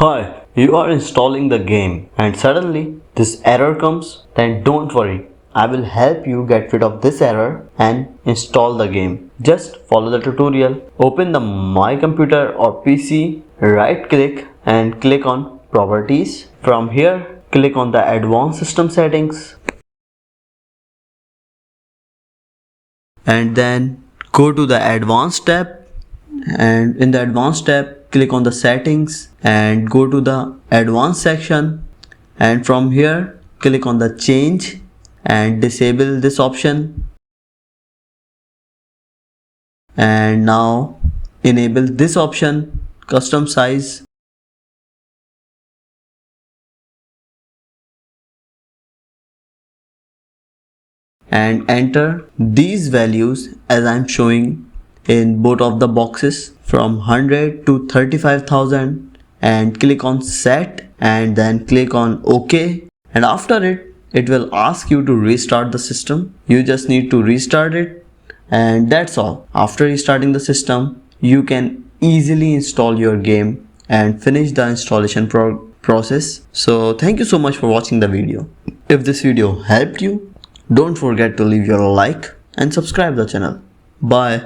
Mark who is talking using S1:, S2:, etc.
S1: Hi, you are installing the game and suddenly this error comes, then don't worry. I will help you get rid of this error and install the game. Just follow the tutorial. Open the My Computer or PC, right click and click on Properties. From here, click on the Advanced System Settings and then go to the Advanced tab, and in the Advanced tab click on the Settings and go to the Advanced section, and from here click on the Change and disable this option, and now enable this option, Custom Size, and enter these values as I'm showing in both of the boxes from 100 to 35,000, and click on Set and then click on OK, and after it will ask you to restart the system. You just need to restart it, and that's all. After restarting the system, you can easily install your game and finish the installation process. So thank you so much for watching the video. If this video helped you, don't forget to leave your like and subscribe the channel. Bye.